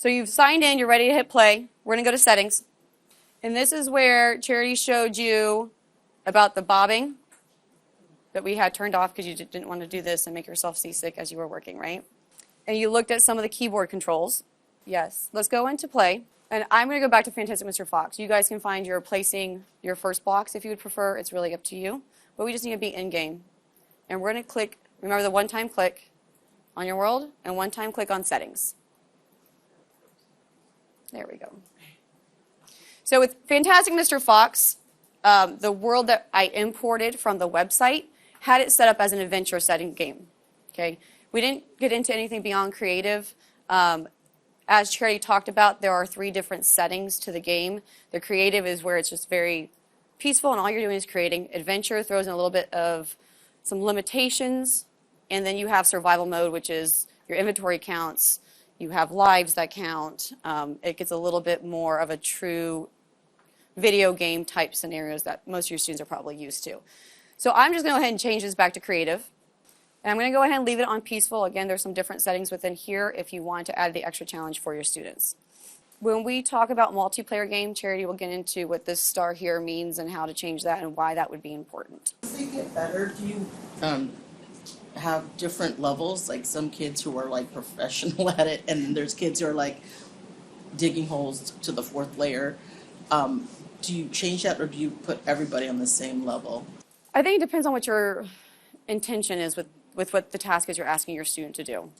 So you've signed in, you're ready to hit play. We're going to go to settings. And this is where Charity showed you about the bobbing that we had turned off because you didn't want to do this and make yourself seasick as you were working, right? And you looked at some of the keyboard controls. Yes. Let's go into play. And I'm going to go back to Fantastic Mr. Fox. You guys can find your placing your first blocks if you would prefer. It's really up to you. But we just need to be in-game. And we're going to click, remember the one-time click on your world and one-time click on settings. There we go. So with Fantastic Mr. Fox, the world that I imported from the website had it set up as an adventure setting game. Okay, we didn't get into anything beyond creative. As Charity talked about, there are 3 different settings to the game. The creative is where it's just very peaceful and all you're doing is creating. Adventure throws in a little bit of some limitations, and then you have survival mode, which is your inventory counts. You have lives that count. It gets a little bit more of a true video game type scenarios that most of your students are probably used to. So I'm just going to go ahead and change this back to creative. And I'm going to go ahead and leave it on peaceful. Again, there's some different settings within here if you want to add the extra challenge for your students. When we talk about multiplayer game, Charity will get into what this star here means and how to change that and why that would be important. As they get better, do you have different levels? Like some kids who are like professional at it, and there's kids who are like digging holes to the 4th layer. Do you change that, or do you put everybody on the same level? I think it depends on what your intention is with what the task is you're asking your student to do.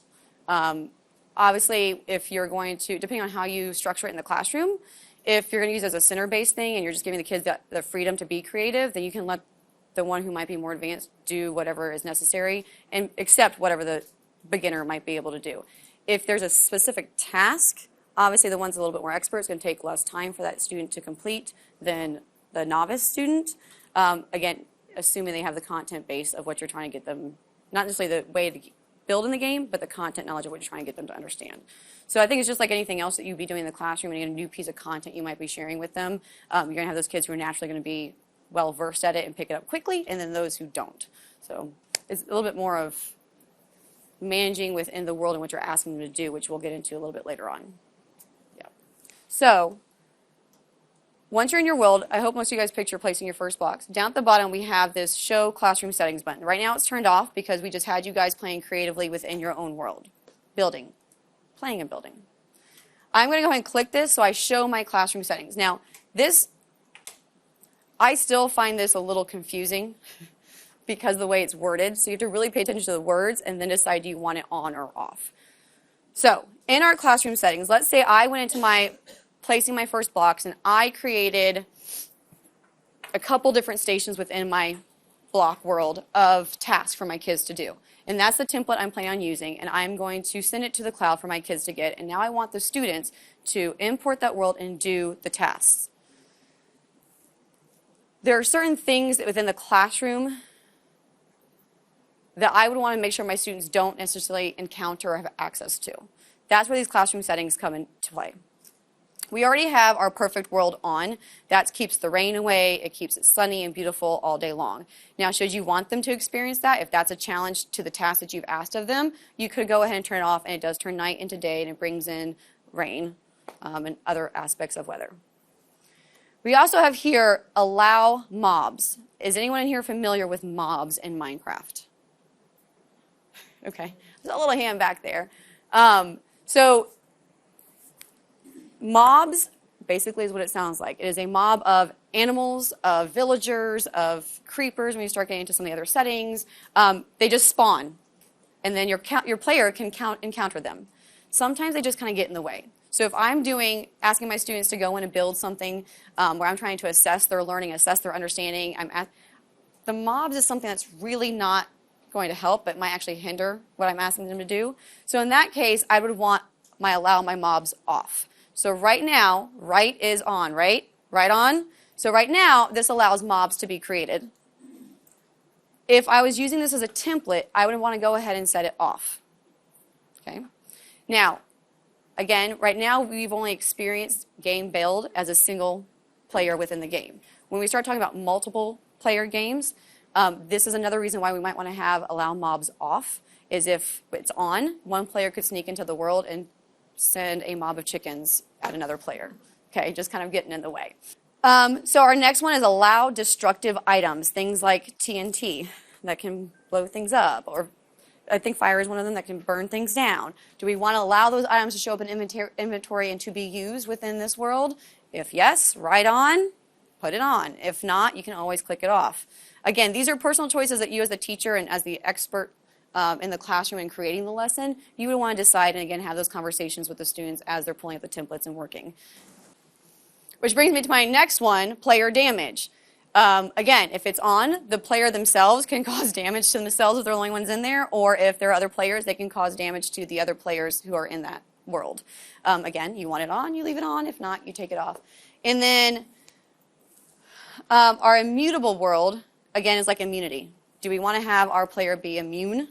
Obviously, if you're going to, depending on how you structure it in the classroom, if you're going to use it as a center-based thing and you're just giving the kids the freedom to be creative, then you can let the one who might be more advanced do whatever is necessary and accept whatever the beginner might be able to do. If there's a specific task, obviously the one's a little bit more expert. It's going to take less time for that student to complete than the novice student. Again, assuming they have the content base of what you're trying to get them, not necessarily the way to build in the game, but the content knowledge of what you're trying to get them to understand. So I think it's just like anything else that you'd be doing in the classroom and you get a new piece of content you might be sharing with them. You're going to have those kids who are naturally going to be well versed at it and pick it up quickly, and then those who don't. So it's a little bit more of managing within the world and what you're asking them to do, which we'll get into a little bit later on. Yeah. So once you're in your world, I hope most of you guys picture placing your first blocks. Down at the bottom, we have this Show Classroom Settings button. Right now it's turned off because we just had you guys playing creatively within your own world. Building. Playing and building. I'm going to go ahead and click this so I show my classroom settings. Now, I still find this a little confusing because of the way it's worded. So you have to really pay attention to the words and then decide do you want it on or off. So in our classroom settings, let's say I went into placing my first blocks and I created a couple different stations within my block world of tasks for my kids to do. And that's the template I'm planning on using, and I'm going to send it to the cloud for my kids to get. And now I want the students to import that world and do the tasks. There are certain things within the classroom that I would want to make sure my students don't necessarily encounter or have access to. That's where these classroom settings come into play. We already have our perfect world on. That keeps the rain away. It keeps it sunny and beautiful all day long. Now, should you want them to experience that, if that's a challenge to the task that you've asked of them, you could go ahead and turn it off, and it does turn night into day, and it brings in rain and other aspects of weather. We also have here, allow mobs. Is anyone in here familiar with mobs in Minecraft? Okay, there's a little hand back there. So mobs basically is what it sounds like. It is a mob of animals, of villagers, of creepers. When you start getting into some of the other settings, they just spawn, and then your player can encounter them. Sometimes they just kind of get in the way. So if I'm asking my students to go in and build something where I'm trying to assess their learning, assess their understanding, the mobs is something that's really not going to help, but might actually hinder what I'm asking them to do. So in that case, I would want allow my mobs off. So right now, right is on, right? Right on. So right now, this allows mobs to be created. If I was using this as a template, I would want to go ahead and set it off. Okay. Now, again, right now we've only experienced game build as a single player within the game. When we start talking about multiple player games, this is another reason why we might want to allow mobs off, is if it's on, one player could sneak into the world and send a mob of chickens at another player. Okay, just kind of getting in the way. So our next one is allow destructive items, things like TNT that can blow things up, or I think fire is one of them that can burn things down. Do we want to allow those items to show up in inventory and to be used within this world? If yes, right on, put it on. If not, you can always click it off. Again, these are personal choices that you as the teacher and as the expert in the classroom and creating the lesson, you would want to decide and again have those conversations with the students as they're pulling up the templates and working. Which brings me to my next one, player damage. Again, if it's on, the player themselves can cause damage to themselves if they're the only ones in there, or if there are other players, they can cause damage to the other players who are in that world. Again, you want it on, you leave it on. If not, you take it off. And then our immutable world, again, is like immunity. Do we want to have our player be immune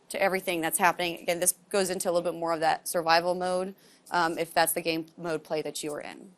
to everything that's happening? Again, this goes into a little bit more of that survival mode, if that's the game mode play that you are in.